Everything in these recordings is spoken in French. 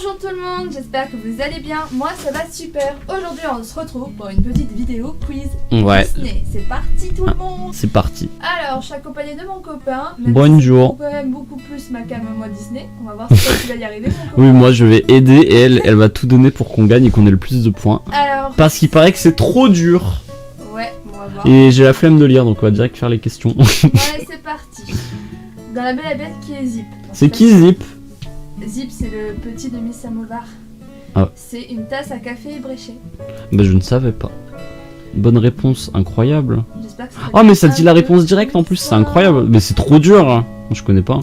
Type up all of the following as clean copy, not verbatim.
Bonjour tout le monde, j'espère que vous allez bien, moi ça va super. Aujourd'hui on se retrouve pour une petite vidéo quiz Disney. C'est parti tout le monde. C'est parti. Alors je suis accompagnée de mon copain. Même Bonjour. Si c'est quand même beaucoup plus ma cam moi Disney. On va voir si toi tu vas y arriver mon copain. Oui, moi je vais aider et elle va tout donner pour qu'on gagne et qu'on ait le plus de points. Alors... Parce qu'il paraît que c'est trop dur. Ouais, on va voir. Et j'ai la flemme de lire donc on va direct faire les questions. Ouais, c'est parti. Dans La Belle et la Bête, qui est Zip? C'est qui Zip? Zip, c'est le petit de Miss Samovar. Ah. C'est une tasse à café ébréchée. Bah je ne savais pas. Bonne réponse, incroyable. J'espère que Oh mais ça dit la réponse directe en plus, c'est incroyable. Mais c'est trop dur hein. Je connais pas.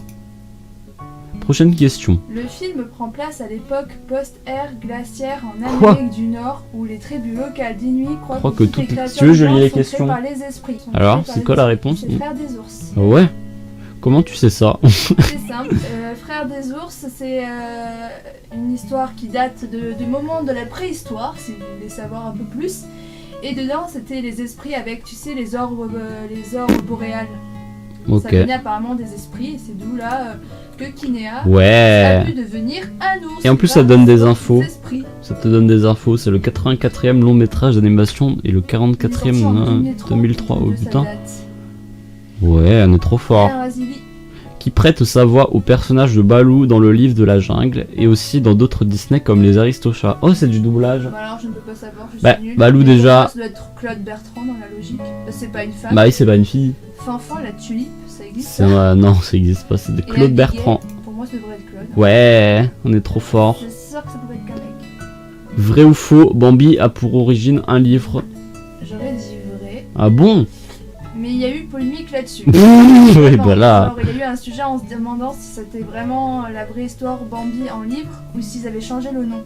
Prochaine question. Le film prend place à l'époque post-ère glaciaire en Quoi? Amérique du Nord où les tribus locales d'Inuit croient que toutes tout... les créatures Si tu veux je du lis monde les sont créées questions. par les esprits. Sont Alors, créées par c'est les quoi la esprits. réponse? C'est Frères des ours. Ouais. Comment tu sais ça? C'est simple. Frères des ours, c'est une histoire qui date du moment de la préhistoire, si vous voulez savoir un peu plus. Et dedans, c'était les esprits avec, tu sais, les orbes boréales. Ok. Ça venait apparemment des esprits, et c'est d'où là que Kinéa Ouais. a pu devenir un ours. Et en plus, ça donne des infos. Esprits. Ça te donne des infos. C'est le 84e long métrage d'animation et le 44e 2003. Oh putain. Ouais, on est trop fort. Qui prête sa voix au personnage de Baloo dans le livre de la jungle et aussi dans d'autres Disney comme les Aristochats. Oh, c'est du doublage. Bah alors, je ne peux pas savoir, je Bah, suis nulle. Baloo Mais déjà. Ça doit être Claude Bertrand dans la logique. C'est pas une femme. Bah oui, c'est pas une fille. Fanfan, la tulipe, ça existe. C'est non, ça existe pas. C'est de Et Claude Abigail, Bertrand. Pour moi, ça devrait être Claude. Ouais, on est trop fort. C'est sûr que ça pouvait être qu'un mec. Vrai ou faux, Bambi a pour origine un livre. J'aurais dit vrai. Ah bon? Mais il y a eu polémique là-dessus. Oui, Non, bah là. alors, il y a eu un sujet en se demandant si c'était vraiment la vraie histoire Bambi en livre ou s'ils avaient changé le nom.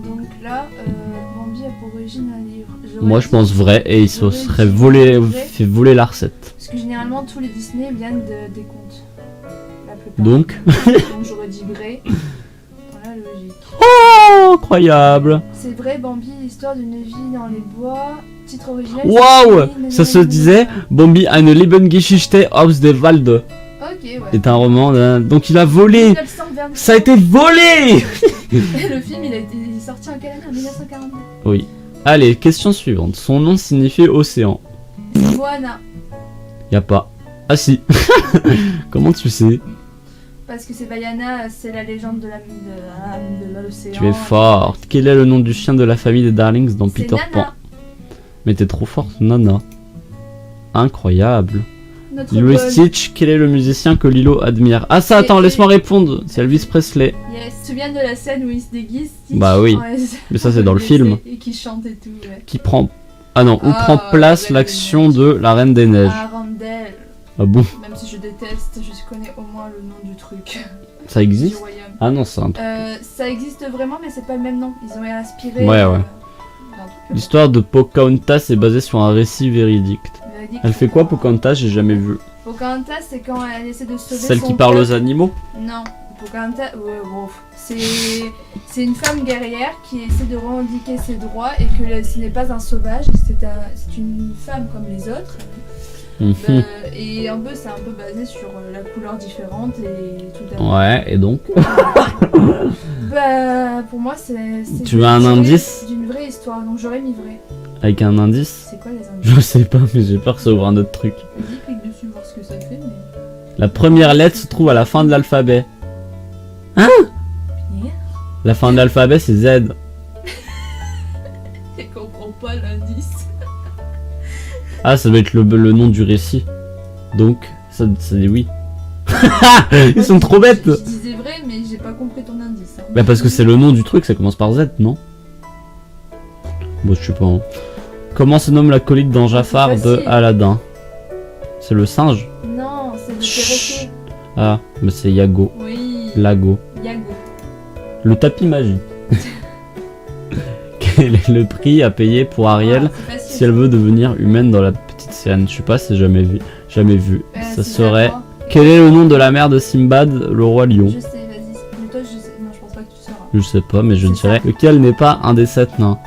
Donc là, Bambi a pour origine un livre. Moi je pense vrai et il se serait fait voler la recette. Parce que généralement tous les Disney viennent des contes. La plupart. Donc Donc j'aurais dit vrai. Dans la logique. Oh, incroyable. C'est vrai, Bambi, l'histoire d'une vie dans les bois. Titre original. Waouh. Ça se disait Bambi eine Lebensgeschichte aus dem Walde. Ok, ouais. C'est un roman donc il a volé. 1924. Ça a été volé. Le film, il est sorti en quelle année? En 1942. Oui. Allez, question suivante. Son nom signifie océan. Moana. Y a pas. Ah si. Comment tu sais? Parce que c'est Vaiana, c'est la légende de l'océan. Tu es forte. Quel est le nom du chien de la famille des Darlings dans C'est Peter Pan? Nana. Mais t'es trop forte, Nana. Incroyable. Notre Lilo et Paul. Stitch, quel est le musicien que Lilo admire? Ah ça, attends, Et- laisse-moi répondre. C'est Elvis Presley. Yes. Tu te souviens de la scène où il se déguise Stitch? Bah oui. Ouais, Mais ça, c'est dans le il film. essaie Et qui chante et tout, ouais. Qui prend... Ah non, où Ah, prend place la Reine l'action des de la Reine des Neiges? Arendelle. Ah bon? Même si je déteste, je connais au moins le nom du truc. Ça Du existe? royaume. Ah non, c'est un truc. Ça existe vraiment, mais c'est pas le même nom. Ils ont inspiré. Ouais, ouais. d'un truc L'histoire de Pocahontas est basée sur un récit véridique. véridique. Elle fait quoi Pocahontas? J'ai jamais vu. Pocahontas, c'est quand elle essaie de sauver Celle son qui parle peuple. aux animaux? Non, Pocahontas, bon, c'est une femme guerrière qui essaie de revendiquer ses droits et que ce n'est pas un sauvage, c'est une femme comme les autres. Mhm. Et un peu, c'est un peu basé sur la couleur différente et tout à Ouais, et donc? Bah, pour moi, c'est Tu veux un indice? d'une vraie histoire, donc j'aurais mis vrai. Avec un indice? C'est quoi les indices? Je sais pas, mais j'ai peur que ça ouvre un autre truc. Vas-y, clique dessus, voir ce que ça fait, mais... La première lettre se trouve à la fin de l'alphabet. Hein? Punaise, La fin de l'alphabet c'est Z. je comprends pas l'indice. Ah, ça doit être le nom du récit. Donc, ça dit oui. Ils sont trop bêtes. Je disais vrai, mais j'ai pas compris ton indice. Hein. Bah parce que c'est le nom du truc, ça commence par Z, non? Bon, je sais pas. Hein. Comment se nomme l'acolyte dans Jafar de facile. Aladdin? C'est le singe? Non, c'est le Chut. perroquet. Ah, mais c'est Yago. Oui, Lago. Yago. Le tapis magique. Quel est le prix à payer pour Ariel Ah, c'est facile. si elle veut devenir humaine dans la petite sirène? Je sais pas, c'est jamais vu. Jamais vu. Ça C'est serait... Jafar. Quel est le nom de la mère de Simbad, le roi lion? Je sais, vas-y. Mais toi, je sais. Non, je pense pas que tu sauras. Je sais pas, mais je C'est dirais. ça. Lequel n'est pas un des 7 nains?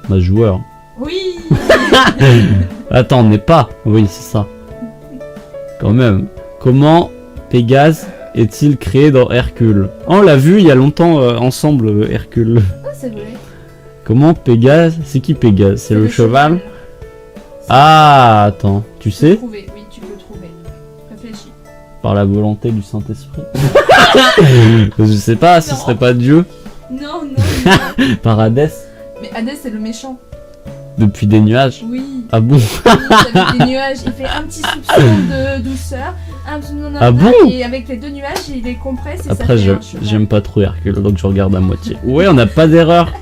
Bah, joueur. Oui. Attends, n'est pas. Oui, c'est ça. Quand même. Comment Pégase est-il créé dans Hercule? Oh, on l'a vu il y a longtemps ensemble, Hercule. Ah, c'est vrai. Comment Pégase? C'est qui Pégase? C'est le cheval? Ah, attends, tu sais? Oui, tu peux trouver. Réfléchis. Par la volonté du Saint-Esprit. Je sais pas, ce serait pas Dieu. Non. Par Hadès. Mais Hadès, c'est le méchant. Depuis des nuages? Oui. Ah bon? Avec des nuages, il fait un petit soupçon de douceur. Ah bon? Et avec les 2 nuages, il les compresse et après, ça fait un cheval. j'aime pas trop Hercule, donc je regarde à moitié. Ouais, on n'a pas d'erreur.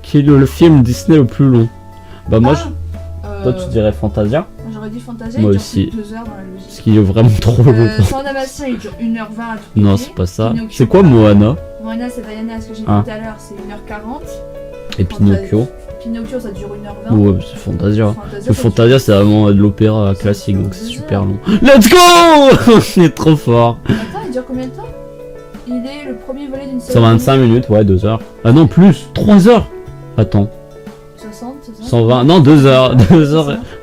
Quel est le film Disney le plus long? Bah moi, toi tu dirais Fantasia? J'aurais dit Fantasia, moi il dure aussi. plus de 2 heures dans la logique. Parce qu'il est vraiment trop long. Sans Damasien, il dure 1h20 à tout. Non, c'est pas ça. Pinocchio, C'est quoi Moana? Moana, c'est Vaiana, ce que j'ai dit Ah. tout à l'heure, c'est 1h40. Et Pinocchio? Pinocchio, ça dure 1h20. Ouais, c'est Fantasia. Le ça Fantasia, c'est vraiment de l'opéra classique, donc c'est super long. Let's go! On est trop fort. Attends, il dure combien de temps? Il est le premier volet d'une série. 125 minutes, ouais, 2 heures. Ah non, plus, 3 heures. Attends, 60, 120, non, 2 heures.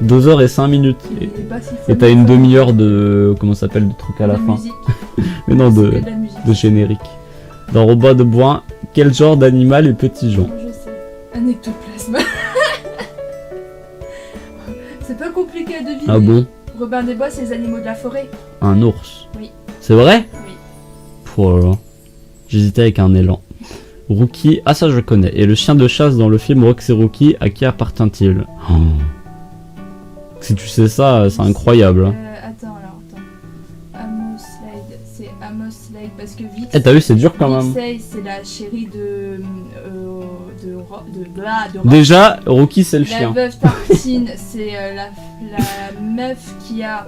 2 heures et 5 minutes. Il est pas si fou. Et t'as une demi-heure de. Comment ça s'appelle, de truc à la De fin. musique. Mais non, C'est de la musique. de générique. Dans Robot de Bois, quel genre d'animal est Petit Jean? Je sais. Un ectoplasme. C'est pas compliqué à deviner. Ah bon? Robin des Bois, c'est les animaux de la forêt. Un ours? Oui. C'est vrai? Oui. Oh là là. J'hésitais avec un élan. Rookie, ah ça je connais. Et le chien de chasse dans le film Rox et Rookie, à qui appartient-il? Oh. Si tu sais ça, c'est incroyable. Attends. Amos Slade, c'est Amos Slade parce que Vix. Eh t'as vu, c'est dur quand même. Vixey, c'est la chérie de Rox. Déjà, Rookie c'est le La chien. veuve Tartine, c'est la meuf qui a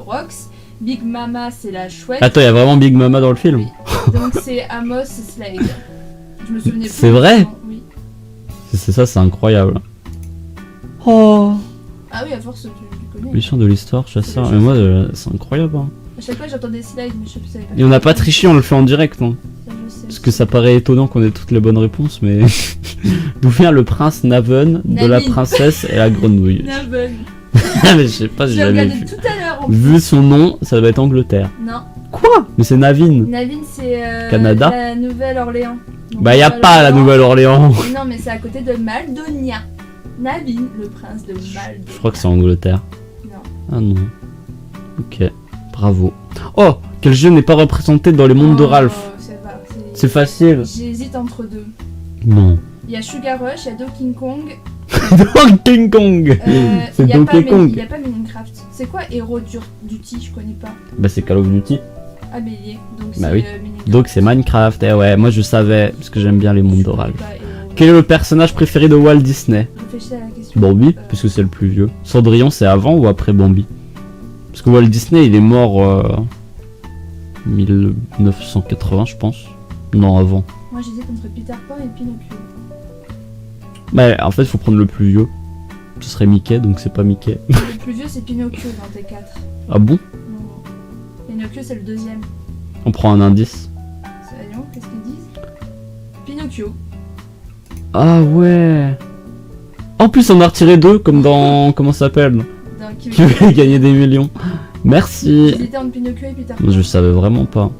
Rox. Big Mama, c'est la chouette. Attends, il y a vraiment Big Mama dans le film? Oui. Donc c'est Amos Slade. Je me souvenais plus. C'est vrai? Oui. C'est ça, c'est incroyable. Oh. Ah oui, à force, tu connais. Mission de l'histoire, chasseur. C'est Mais moi, c'est incroyable. Hein. À chaque fois, j'entendais Slade, mais je savais pas. Et on n'a pas triché, on le fait en direct. Hein. Ça, je sais. Parce que ça paraît étonnant qu'on ait toutes les bonnes réponses, mais. D'où vient le prince Naven de la Naveen. princesse et la grenouille? Naven. Mais je sais pas, Je j'ai l'ai jamais regardé vu. tout à l'heure en Vu son nom, ça doit être Angleterre. Non. Quoi? Mais c'est Naveen. Naveen, c'est Canada. la Nouvelle-Orléans. Donc, Bah, y a pas la Nouvelle-Orléans. Non, mais c'est à côté de Maldonia. Naveen, le prince de Maldonia. Je crois que c'est Angleterre. Non. Ah non. Ok, bravo. Oh, quel jeu n'est pas représenté dans les mondes de Ralph? Ça va, C'est facile. J'hésite entre deux. Non. Il y a Sugar Rush, il y a Donkey Kong. Donkey Kong. C'est Donkey Kong. Il n'y a pas Minecraft. C'est quoi Hero Duty? Je connais pas. Bah c'est Call of Duty. Ah, mais il y est. Donc Bah c'est oui. Minecraft. Donc c'est Minecraft. Eh ouais, moi je savais parce que j'aime bien les mondes de Ralph. Pas Hero. Quel est le personnage préféré de Walt Disney? Réfléchis à la question. Bambi, puisque c'est le plus vieux. Cendrillon, c'est avant ou après Bambi? Parce que Walt Disney, il est mort 1980, je pense. Non, avant. Moi j'hésite entre Peter Pan et Pinocchio. Bah en fait, il faut prendre le plus vieux. Ce serait Mickey, donc c'est pas Mickey. Le plus vieux c'est Pinocchio dans T4. Ah bon? Non. Pinocchio c'est le deuxième. On prend un indice. Voyons, qu'est-ce qu'ils disent? Pinocchio. Ah ouais. En plus, on a retiré 2, comme dans... Comment ça s'appelle? Dans Qui veut gagner des millions. Merci. J'hésitais entre Pinocchio et Peter Pan. Je savais vraiment pas.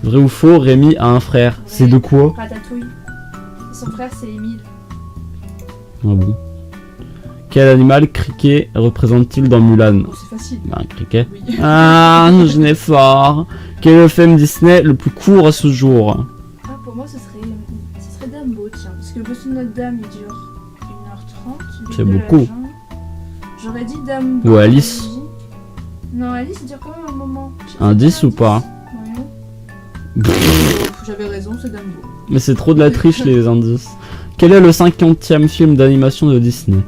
Vrai ou faux, Rémi a un frère. C'est de quoi? Ratatouille. Son frère c'est Émile. Ah bon. Quel animal criquet représente-t-il dans Mulan? Oh, c'est facile. Bah, un criquet. Oui. Ah, je n'ai fort. Quel est le film Disney le plus court à ce jour? Ah, pour moi ce serait Dumbo, tiens. Parce que le bossu de Notre-Dame il dure 1h30. C'est beaucoup. J'aurais dit Dumbo. Ou Alice. Non, Alice il dure quand même un moment. Indice ou pas? Ouais. J'avais raison, c'est Dumbo. Mais c'est trop de la triche les indices. Quel est le 50e film d'animation de Disney?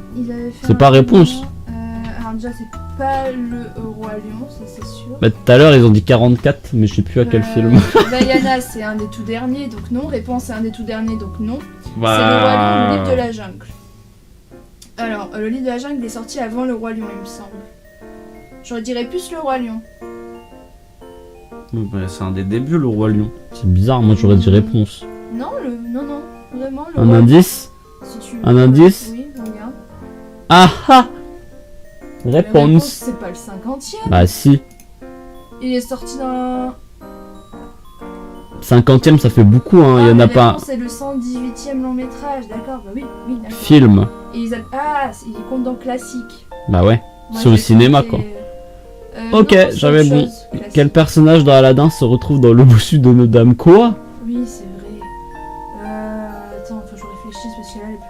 C'est pas réponse. Alors déjà c'est pas le Roi Lion, ça c'est sûr. Bah tout à l'heure ils ont dit 44, mais je sais plus à quel film. Vaiana c'est un des tout derniers, donc non. Réponse c'est un des tout derniers, donc non. Bah... C'est le Roi Lion, le livre de la jungle. Alors, le livre de la jungle il est sorti avant le Roi Lion, il me semble. J'aurais dirais plus le Roi Lion. Bah, c'est un des débuts le Roi Lion. C'est bizarre, moi j'aurais dit réponse. Non, non, vraiment le Un Roi indice? Lion. Si tu veux. Un indice? Oui, regarde. Ah ah! La Réponse. c'est pas le 50e. Bah si. Il est sorti dans... 50e, ça fait beaucoup, hein. Il y en a pas. C'est le 118e long métrage, d'accord. Bah oui, d'accord. Film. Et ils comptent dans classique. Bah ouais. Moi, C'est au cinéma, quoi. Ok, non, j'avais autre bon. chose, classique. Quel personnage dans Aladdin se retrouve dans le bossu de nos dames? Quoi? Oui, c'est vrai. Attends, faut que je réfléchisse parce que là, elle est plus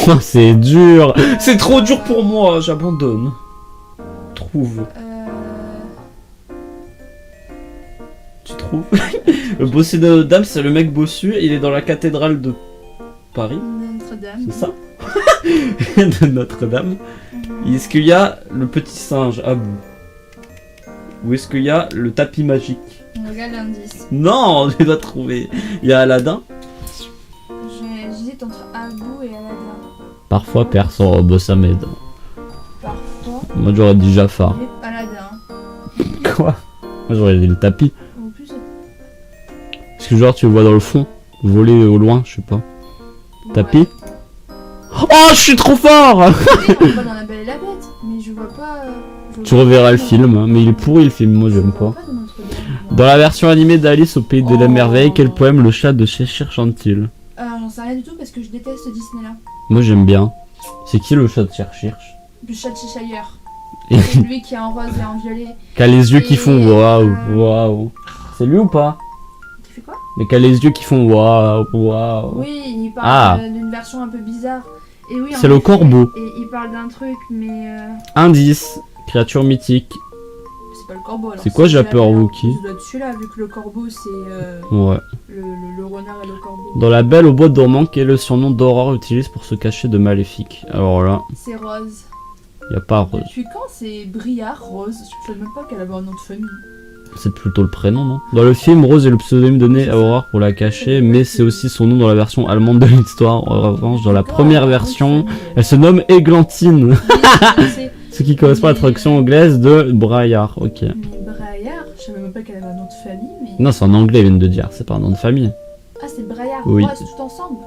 compliquée. C'est dur. C'est trop dur pour moi, j'abandonne. Trouve. Tu trouves? Le bossu de Notre-Dame, c'est le mec bossu, il est dans la cathédrale de Paris. Notre-Dame. C'est ça? De Notre-Dame. Est-ce qu'il y a le petit singe à bout? Ou est-ce qu'il y a le tapis magique? On regarde l'indice. Non, je dois trouver. Il y a Aladdin. J'hésite entre Abou et Aladdin. Parfois, perso, bah, ça m'aide. Parfois. Moi, j'aurais dit Jafar. Et Aladdin. Quoi? Moi, j'aurais dit le tapis. En plus, Est-ce que genre tu le vois dans le fond, voler au loin, je sais pas. Tapis. Ouais. Oh, je suis trop fort. Oui, on le voit dans La Belle et la Bête, mais je vois pas. Tu reverras le film, hein, mais il est pourri le film, moi j'aime pas. Dans la version animée d'Alice au Pays de la Merveille, quel poème le chat de Cheshire chante-t-il? J'en sais rien du tout parce que je déteste Disney là. Moi j'aime bien. C'est qui le chat de Cheshire? Le chat de Cheshire. C'est lui qui est en rose et en violet. Qui a les yeux qui font waouh, waouh. C'est lui ou pas? Qui fait quoi? Mais qui a les yeux qui font waouh, waouh. Oui, il parle d'une version un peu bizarre. Et oui, c'est le corbeau. Et il parle d'un truc, mais. Indice, créature mythique. C'est pas le corbeau alors. C'est quoi Jabberwocky? Ça doit être celui-là, vu que le corbeau c'est. Ouais. Le renard et le corbeau. Dans La Belle au bois dormant, quel est le surnom d'Aurore utilise pour se cacher de Maléfique? Alors là, c'est Rose. y a pas Rose. Depuis quand c'est Briard, Rose? Je sais même pas qu'elle avait un nom de famille. C'est plutôt le prénom, non? Dans le film, Rose est le pseudonyme donné à Aurore pour la cacher, mais c'est aussi son nom dans la version allemande de l'histoire. En revanche, dans la première version, elle se nomme Églantine. Ce qui correspond à la traduction anglaise de Braillard. Ok. Mais Braillard, je savais même pas qu'elle avait un nom de famille. Mais... Non, c'est en anglais, ils viennent de dire. C'est pas un nom de famille. Ah, c'est Braillard, oui. Rose, tout ensemble.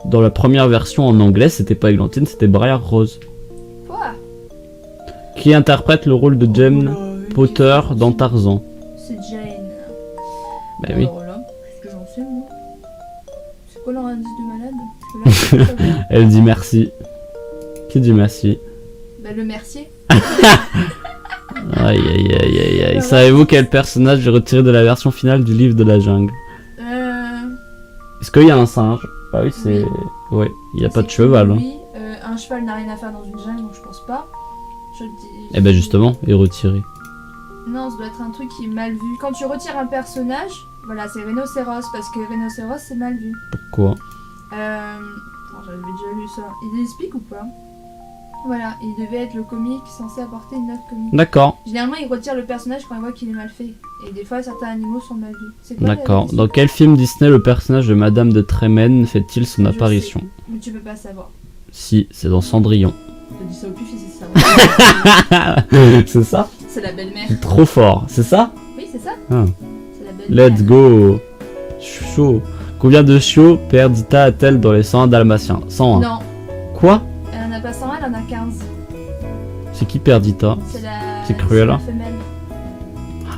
Dans la première version en anglais, c'était pas Églantine, c'était Braillard Rose. Quoi? Qui interprète le rôle de Jane Potter dans Tarzan? C'est Jane. Bah oui. Alors là, qu'est-ce que j'en sais, moi? C'est quoi leur indice de malade? Parce que là, elle dit merci. Qui dit merci? Bah, le Mercier. Aïe aïe aïe aïe aïe. Savez-vous quel personnage est retiré de la version finale du livre de la jungle? Est-ce qu'il y a un singe? Bah oui, c'est. Oui. Ouais, il n'y a pas de cheval. Hein. Oui, un cheval n'a rien à faire dans une jungle, donc je pense pas. Je le dis. Eh ben justement, il est retiré. Non, ça doit être un truc qui est mal vu. Quand tu retires un personnage, voilà, c'est rhinocéros, parce que rhinocéros c'est mal vu. Pourquoi? J'avais déjà lu ça. Il explique ou pas? Voilà, il devait être le comique censé apporter une note comique. D'accord. Généralement, il retire le personnage quand il voit qu'il est mal fait. Et des fois, certains animaux sont mal vus. D'accord. Dans quel film Disney le personnage de Madame de Trémène fait-il son apparition? Mais tu peux pas savoir. Si, c'est dans Cendrillon. Je te dis ça au pif et c'est ça. C'est ça? C'est la belle-mère. Trop fort, c'est ça? Oui, c'est ça. Ah. C'est la belle-mère. Let's go. Chaud. Combien de chiots Perdita a-t-elle dans les 101 Dalmatiens? 101. Non. Quoi? Elle en a pas 101, elle en a 15. C'est qui Perdita? C'est Cruella. C'est la femelle.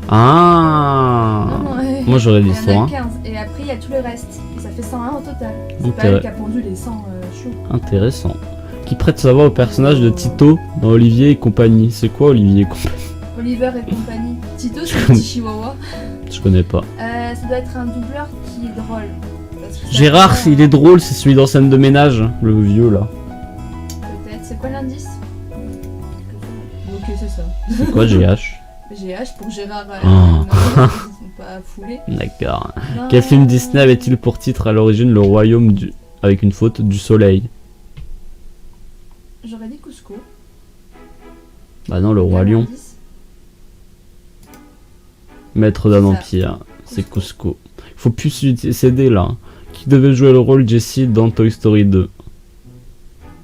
Ah. Non, ouais. Moi j'aurais dit Elle en a 101. 15. Et après, il y a tout le reste. Et ça fait 101 au total. C'est pas Intérêt- elle qui a pondu les 100 chiots. Intéressant. Qui prête sa voix au personnage de Tito dans Olivier et compagnie? C'est quoi Olivier et compagnie? Oliver et compagnie. Tito, c'est le petit chihuahua. Je connais pas. Ça doit être un doubleur qui est drôle. Parce que ça Gérard, fait, il est drôle, c'est celui dans Scène de ménage, le vieux là. Peut-être. C'est quoi l'indice? Ok, c'est ça. C'est quoi GH? GH pour Gérard. Oh. Ils sont pas foulés. D'accord. Quel film Disney avait-il pour titre à l'origine Le Royaume du... avec une faute du soleil? J'aurais dit Cusco. Bah non, le Roi Lion. L'indice. Maître d'un C'est ça. empire, c'est Cusco. Faut plus céder là. Qui devait jouer le rôle Jessie dans Toy Story 2?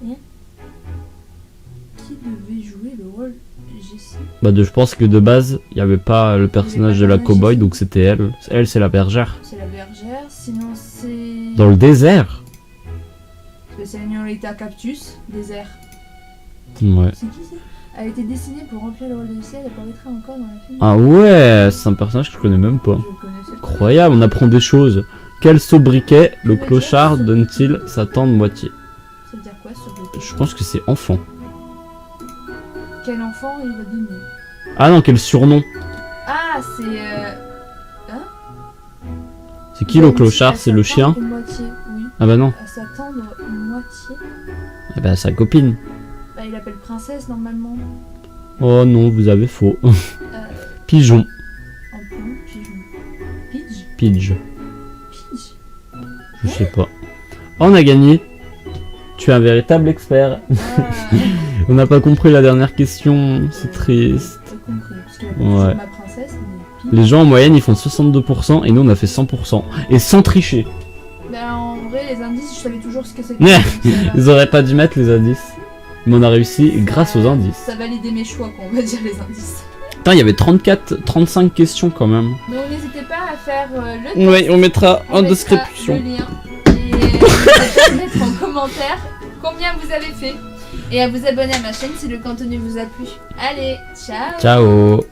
Qui devait jouer le rôle Jessie? Bah je pense que de base, il n'y avait pas le personnage de la cowboy, donc c'était elle. Elle, c'est la bergère. C'est la bergère, sinon c'est... Dans le désert? C'est Señorita Cactus, désert. Ouais. C'est qui ça? Elle a été dessinée pour remplir le rôle de Jessie, elle apparaîtra encore dans le film. Ah ouais, c'est un personnage que je connais même pas. Je connaissais Incroyable, on apprend des choses. Quel sobriquet le clochard donne-t-il sa tendre moitié? Ça veut dire quoi, sobriquet? Je pense que c'est enfant. Quel enfant il va donner? Ah non, quel surnom? Ah, c'est... Hein? C'est qui le clochard? C'est le chien? Une moitié, oui. Ah bah non. À s'attendre une moitié. Ah bah sa copine. Bah il appelle princesse normalement. Oh non, vous avez faux. Pigeon. En point, pigeon. Pidge? Pidge. Pidge? Je sais pas. Oh, on a gagné. Tu es un véritable expert. Ah, On n'a pas compris la dernière question. C'est triste. j'ai compris. Parce que Ouais. ma princesse, mais Pidge. Les gens en moyenne ils font 62% et nous on a fait 100%. Et sans tricher. Ben en vrai, les indices, je savais toujours ce que c'était. Ouais. donc ça va. Ils auraient pas dû mettre les indices. Mais on a réussi grâce aux indices. Ça validait mes choix, quoi, on va dire, les indices. Putain, il y avait 35 questions quand même. Donc n'hésitez pas à faire le test. Oui, on mettra en mettra description. le lien. Et n'hésitez pas à mettre en commentaire combien vous avez fait. Et à vous abonner à ma chaîne si le contenu vous a plu. Allez, ciao. Ciao.